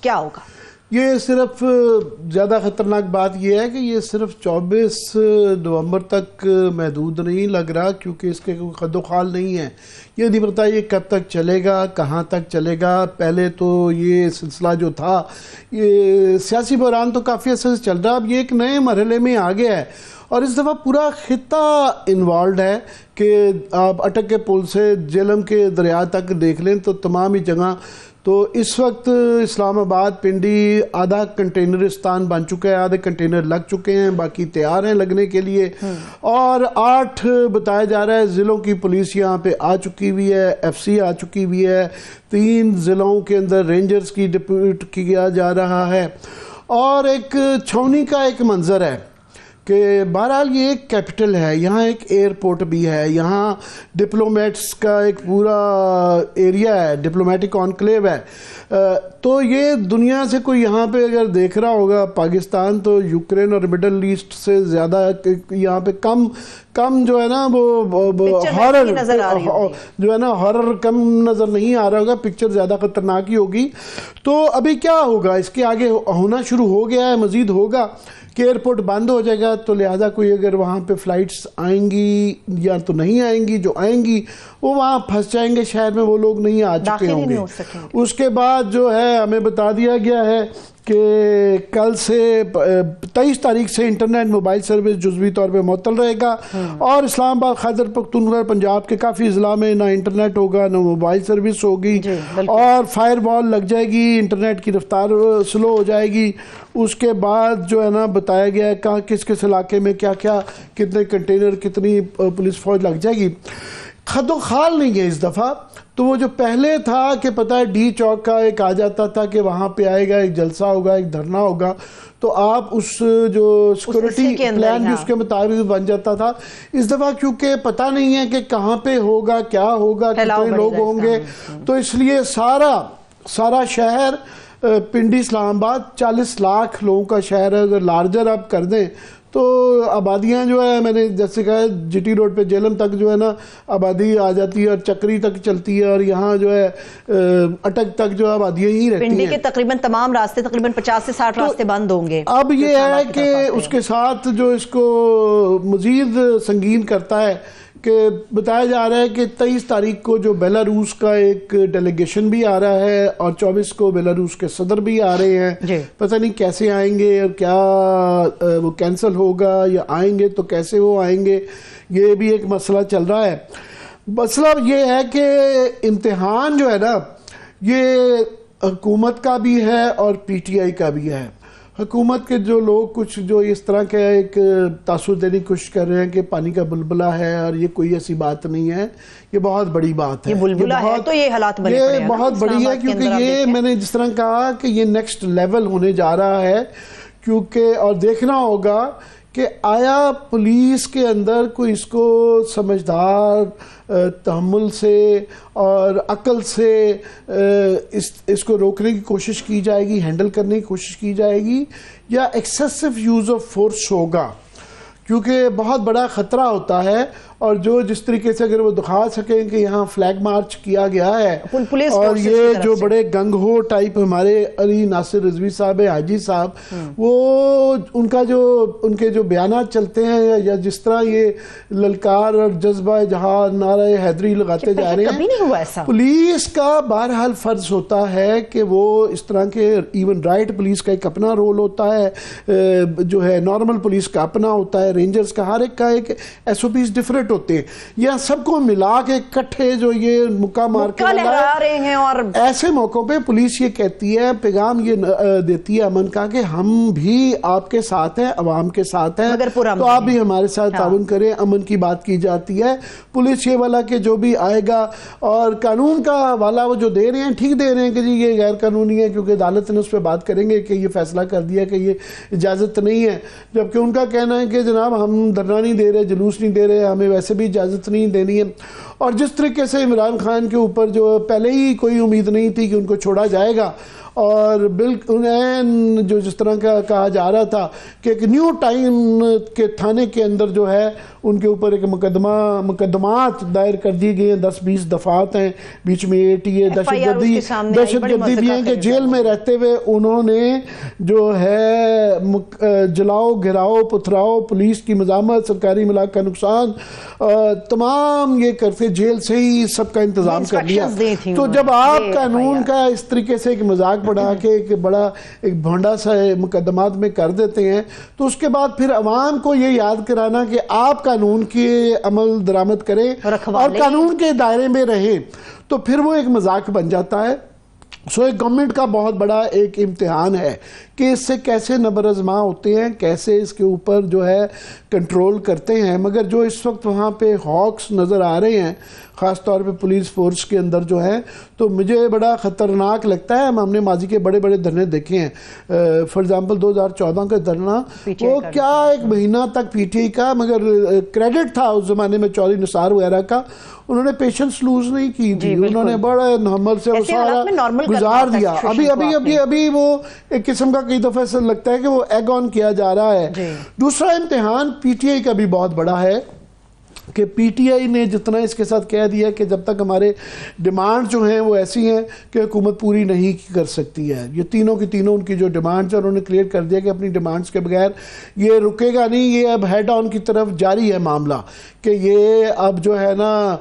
क्या होगा? ये सिर्फ ज़्यादा ख़तरनाक बात यह है कि ये सिर्फ 24 नवंबर तक महदूद नहीं लग रहा, क्योंकि इसके कोई खदोखाल नहीं है। ये नहीं पता ये कब तक चलेगा, कहाँ तक चलेगा। पहले तो ये सिलसिला जो था, ये सियासी बहरान तो काफ़ी अर्से से चल रहा, अब ये एक नए मरहले में आ गया है और इस दफ़ा पूरा खित्ता इन्वॉल्व है कि आप अटक के पुल से जेलम के दरिया तक देख लें तो तमाम ही जगह। तो इस वक्त इस्लामाबाद पिंडी आधा कंटेनरिस्तान बन चुका है, आधे कंटेनर लग चुके हैं, बाकी तैयार हैं लगने के लिए। और 8 बताया जा रहा है ज़िलों की पुलिस यहाँ पे आ चुकी हुई है, FC आ चुकी हुई है, 3 ज़िलों के अंदर रेंजर्स की डिप्यूट किया जा रहा है। और एक छावनी का एक मंजर है कि बहरहाल ये एक कैपिटल है, यहाँ एक एयरपोर्ट भी है, यहाँ डिप्लोमेट्स का एक पूरा एरिया है, डिप्लोमेटिक ऑनक्लेव है। तो ये दुनिया से कोई यहाँ पे अगर देख रहा होगा पाकिस्तान, तो यूक्रेन और मिडल ईस्ट से ज़्यादा यहाँ पे कम जो है ना वो हॉरर जो है ना हॉरर कम नज़र नहीं आ रहा होगा, पिक्चर ज़्यादा ख़तरनाक ही होगी। तो अभी क्या होगा, इसके आगे होना शुरू हो गया है, मज़ीद होगा कि एयरपोर्ट बंद हो जाएगा, तो लिहाजा कोई अगर वहाँ पे फ़्लाइट्स आएंगी या तो नहीं आएंगी, जो आएंगी वो वहाँ फंस जाएंगे शहर में, वो लोग नहीं आ चुके होंगे। उसके बाद जो है हमें बता दिया गया है कि कल से 23 तारीख से इंटरनेट मोबाइल सर्विस जुज़वी तौर पे मुअत्तल रहेगा और इस्लामाबाद, खैबर पख्तूनख्वा, पंजाब के काफ़ी ज़िला में ना इंटरनेट होगा ना मोबाइल सर्विस होगी और फायरवॉल लग जाएगी, इंटरनेट की रफ्तार स्लो हो जाएगी। उसके बाद जो है ना बताया गया है कहाँ किस किस इलाके में क्या क्या कितने कंटेनर कितनी पुलिस फौज लग जाएगी। खदो खाल नहीं है इस दफ़ा। तो वो जो पहले था कि पता है डी चौक का एक आ जाता था कि वहाँ पे आएगा, एक जलसा होगा, एक धरना होगा, तो आप उस जो सिक्योरिटी प्लान भी उसके मुताबिक बन जाता था। इस दफ़ा क्योंकि पता नहीं है कि कहाँ पे होगा, क्या होगा, कितने लोग होंगे, तो इसलिए सारा शहर पिंडी इस्लामाबाद 40 लाख लोगों का शहर है। अगर लार्जर आप कर दें तो आबादियाँ जो है, मैंने जैसे कहा GT रोड पे जेलम तक जो है ना आबादी आ जाती है और चक्री तक चलती है और यहाँ जो है अटक तक जो आबादियाँ ही रहती हैं। पिंडी के तकरीबन तमाम रास्ते, तकरीबन 50 से 60 रास्ते बंद होंगे। अब ये है कि उसके साथ जो इसको मजीद संगीन करता है कि बताया जा रहा है कि 23 तारीख को जो बेलारूस का एक डेलीगेशन भी आ रहा है और 24 को बेलारूस के सदर भी आ रहे हैं। पता नहीं कैसे आएंगे और क्या वो कैंसिल होगा या आएंगे तो कैसे वो आएंगे, ये भी एक मसला चल रहा है। मसला ये है कि इम्तिहान जो है ना ये हुकूमत का भी है और PTI का भी है। हुकूमत के जो लोग कुछ जो इस तरह के एक तासुर देने की कोशिश कर रहे हैं कि पानी का बुलबुला है और ये कोई ऐसी बात नहीं है, ये बहुत बड़ी बात है। ये बुलबुला है तो ये हालात बने पड़े हैं, ये बहुत बड़ी है क्योंकि ये मैंने जिस तरह कहा कि ये नेक्स्ट लेवल होने जा रहा है। क्योंकि और देखना होगा कि आया पुलिस के अंदर कोई इसको समझदार तहम्मुल से और अक्ल से इसको रोकने की कोशिश की जाएगी, हैंडल करने की कोशिश की जाएगी, या एक्सेसिव यूज़ ऑफ फोर्स होगा, क्योंकि बहुत बड़ा ख़तरा होता है। और जो जिस तरीके से अगर वो दिखा सकें कि यहाँ फ्लैग मार्च किया गया है और ये जो बड़े गंगहो टाइप हमारे अली नासिर रिजवी साहब है, हाजी साहब, वो उनके जो बयानात चलते हैं या जिस तरह ये ललकार और जज्बा जहाँ नारा हैदरी लगाते जा रहे हैं, पुलिस का बहरहाल फर्ज होता है कि वो इस तरह के इवन राइट पुलिस का एक अपना रोल होता है, जो है नॉर्मल पुलिस का अपना होता है, रेंजर्स का, हर एक का एक SOPs डिफरेंट होते हैं। यह सबको मिला के इकट्ठे जो ये मुक्का मार के लहरा रहे हैं और ऐसे मौकों पे पुलिस ये कहती है, पैगाम ये देती है अमन का कि हम भी आपके साथ हैं, अवाम के साथ हैं, तो आप भी हमारे साथ ताउन करें। अमन की बात की जाती है। पुलिस ये वाला कि जो भी आएगा और कानून का हवाला वो जो दे रहे हैं ठीक दे रहे हैं कि जी ये गैर कानूनी है, क्योंकि अदालत ने उस पर बात करेंगे कि ये फैसला कर दिया कि ये इजाज़त नहीं है। जबकि उनका कहना है कि जनाब हम धरना नहीं दे रहे, जुलूस नहीं दे रहे, हमें वैसे भी इजाज़त नहीं देनी है। और जिस तरीके से इमरान खान के ऊपर जो पहले ही कोई उम्मीद नहीं थी कि उनको छोड़ा जाएगा और बिल्कुल जो जिस तरह का कहा जा रहा था कि एक न्यू टाइम के थाने के अंदर जो है उनके ऊपर एक मुकदमात दायर कर दी गई हैं, 10-20 दफात हैं, बीच में ATA दहशतगर्दी भी हैं कि जेल में रहते हुए उन्होंने जो है जलाओ, घिराओ, पथराओ, पुलिस की मजामत, सरकारी मिलाक का नुकसान, तमाम ये करके जेल से ही सबका इंतजाम कर लिया। तो जब आप कानून का इस तरीके से एक मजाक बढ़ा के एक बड़ा एक भोंडा सा मुकदमात में कर देते हैं, तो उसके बाद फिर अवाम को ये याद कराना कि आप कानून के अमल दरामद करें और कानून के दायरे में रहें, तो फिर वो एक मजाक बन जाता है। सो एक गवर्नमेंट का बहुत बड़ा एक इम्तिहान है कि इससे कैसे नबरआज़मा होते हैं, कैसे इसके ऊपर जो है कंट्रोल करते हैं। मगर जो इस वक्त वहाँ पे हॉक्स नज़र आ रहे हैं, ख़ास तौर पे पुलिस फोर्स के अंदर जो है, तो मुझे बड़ा ख़तरनाक लगता है। हमने माजी के बड़े बड़े धरने देखे हैं, फॉर एग्ज़ाम्पल 2014 का धरना, वो क्या एक महीना तक PTI का, मगर क्रेडिट था उस ज़माने में चौधरी निसार वगैरह का, उन्होंने पेशेंस लूज नहीं की थी, उन्होंने बड़े नॉर्मल से वो सारा गुजार दिया। अभी वो एक किस्म का कई दफा ऐसा लगता है कि वो एग ऑन किया जा रहा है। दूसरा इम्तिहान PTI का भी बहुत बड़ा है कि PTI ने जितना इसके साथ कह दिया कि जब तक हमारे डिमांड जो हैं वो ऐसी हैं कि हुकूमत पूरी नहीं कर सकती है, ये तीनों की तीनों उनकी जो डिमांड्स हैं उन्होंने क्लियर कर दिया कि अपनी डिमांड्स के बगैर ये रुकेगा नहीं, ये अब हेड ऑन की तरफ जारी है मामला कि ये अब जो है ना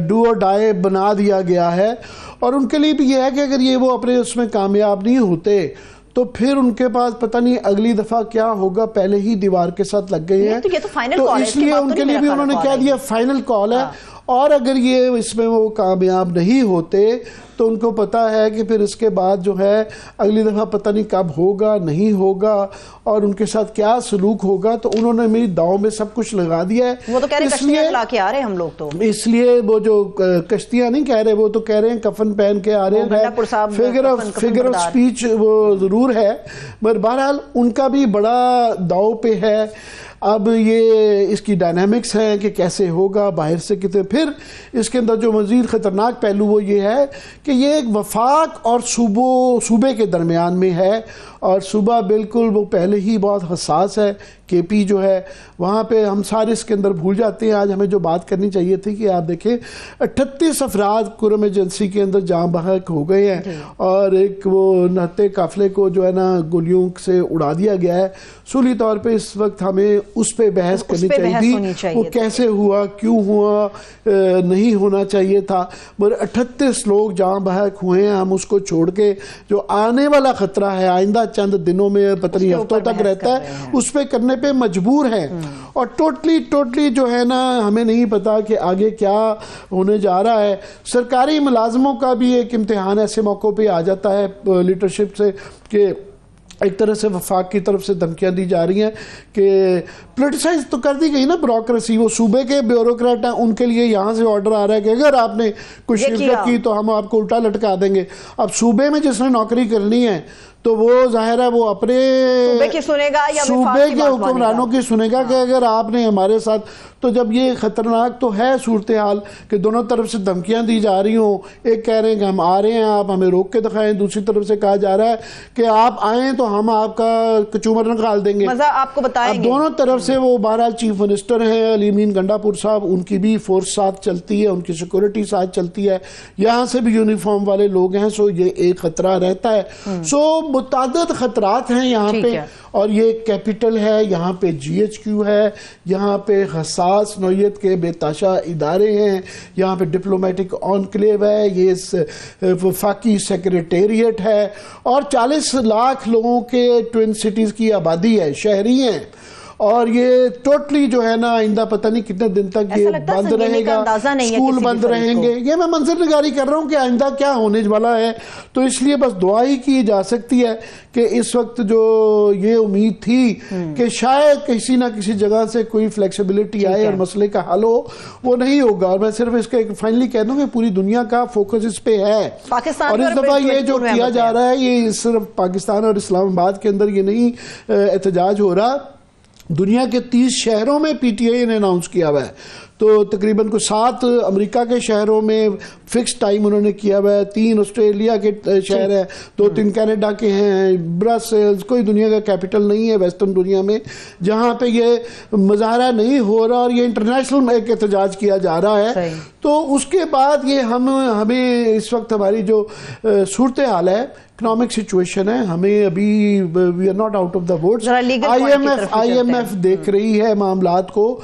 डू और डाई बना दिया गया है। और उनके लिए भी ये है कि अगर ये वो अपने उसमें कामयाब नहीं होते तो फिर उनके पास पता नहीं अगली दफा क्या होगा, पहले ही दीवार के साथ लग गए हैं। तो इसलिए उनके लिए भी उन्होंने कह दिया फाइनल कॉल है। और अगर ये इसमें वो कामयाब नहीं होते तो उनको पता है कि फिर इसके बाद जो है अगली दफ़ा पता नहीं कब होगा, नहीं होगा और उनके साथ क्या सलूक होगा। तो उन्होंने मेरी दाव में सब कुछ लगा दिया है। वो तो कह रहे कश्तियां ला के आ रहे हैं हम लोग, तो इसलिए वो जो कश्तियां नहीं कह रहे, वो तो कह रहे हैं कफन पहन के आ रहे हैं। फिगर ऑफ स्पीच वो ज़रूर है, मगर बहरहाल उनका भी बड़ा दाव पे है। अब ये इसकी डायनामिक्स है कि कैसे होगा, बाहर से कितने। फिर इसके अंदर जो मज़ीद ख़तरनाक पहलू वो ये है कि ये एक वफाक और सूबे के दरमियान में है, और सूबा बिल्कुल वो पहले ही बहुत हसास है। KP जो है वहाँ पे हम सारे इसके अंदर भूल जाते हैं। आज हमें जो बात करनी चाहिए थी कि आप देखें 38 अफराद कुरम एजेंसी के अंदर जाँ बहक हो गए हैं, और एक वो नहते काफिले को जो है ना गोलियों से उड़ा दिया गया है। सूली तौर पे इस वक्त हमें उस पर बहस करनी चाहिए थी, वो कैसे हुआ, क्यों हुआ, नहीं होना चाहिए था। मगर 38 लोग जाँ बहक हुए हैं, हम उसको छोड़ के जो आने वाला ख़तरा है आइंदा चंद दिनों में पता नहीं हफ्तों तक रहता है, उस पर करने पे मजबूर हैं। और टोटली जो है ना हमें नहीं पता कि आगे क्या होने जा रहा है। सरकारी मुलाजमों का भी एक इम्तिहान ऐसे मौक़ों पे आ जाता है लीडरशिप से कि एक तरह से वफाक की तरफ से धमकियां दी जा रही हैं कि पोलिटिसाइज तो कर दी गई ना ब्यूरोक्रेसी। वो सूबे के ब्यूरोक्रेट हैं, उनके लिए यहाँ से ऑर्डर आ रहा है कि अगर आपने कुछ शिरकत की तो हम आपको उल्टा लटका देंगे। अब सूबे में जिसने नौकरी करनी है तो वो जाहिर है वो अपने सुनेगा या सूबे के हुक्मरानों की सुनेगा कि अगर आपने हमारे साथ। तो जब ये खतरनाक तो है सूरत हाल कि दोनों तरफ से धमकियां दी जा रही हों, एक कह रहे हैं कि हम आ रहे हैं, आप हमें रोक के दिखाएं, दूसरी तरफ से कहा जा रहा है कि आप आए तो हम आपका कचूमर निकाल देंगे, मजा आपको बताएंगे। दोनों तरफ से वो बहरहाल चीफ मिनिस्टर हैं अली अमीन गंडापुर साहब, उनकी भी फोर्स साथ चलती है, उनकी सिक्योरिटी साथ चलती है, यहाँ से भी यूनिफॉर्म वाले लोग हैं। सो ये एक खतरा रहता है। सो मुतादिद खतरात हैं यहाँ पे, और ये कैपिटल है, यहाँ पे GHQ है, यहाँ पे हसास नौयत के बेताशा इदारे हैं, यहाँ पे डिप्लोमेटिक ऑनक्लेव है, ये वफाकी सेक्रेटेरिएट है, और 40 लाख लोगों के ट्विन सिटीज़ की आबादी है, शहरी हैं। और ये टोटली जो है ना आइंदा पता नहीं कितने दिन तक ये बंद रहेगा, स्कूल बंद रहेंगे। ये मैं मंजर निगारी कर रहा हूँ कि आइंदा क्या होने वाला है। तो इसलिए बस दुआ ही की जा सकती है कि इस वक्त जो ये उम्मीद थी कि शायद किसी ना किसी जगह से कोई फ्लेक्सिबिलिटी आए और मसले का हल हो, वो नहीं होगा। और मैं सिर्फ इसका फाइनली कह दूं कि पूरी दुनिया का फोकस इस पे है। और इस दफा ये जो किया जा रहा है ये सिर्फ पाकिस्तान और इस्लामाबाद के अंदर ये नहीं एहतजाज हो रहा, दुनिया के 30 शहरों में PTI ने अनाउंस किया हुआ है। तो तकरीबन कुछ 7 अमेरिका के शहरों में फिक्स टाइम उन्होंने किया हुआ है, 3 ऑस्ट्रेलिया के शहर है, 2-3 कनाडा के हैं, ब्रसेल्स, कोई दुनिया का कैपिटल नहीं है वेस्टर्न दुनिया में जहाँ पे ये मुजाहरा नहीं हो रहा और ये इंटरनेशनल एक एहतजाज किया जा रहा है। तो उसके बाद ये हमें इस वक्त हमारी जो सूरत हाल है, इकोनॉमिक सिचुएशन है, हमें अभी we are not out of the woods. IMF देख रही है मामलात को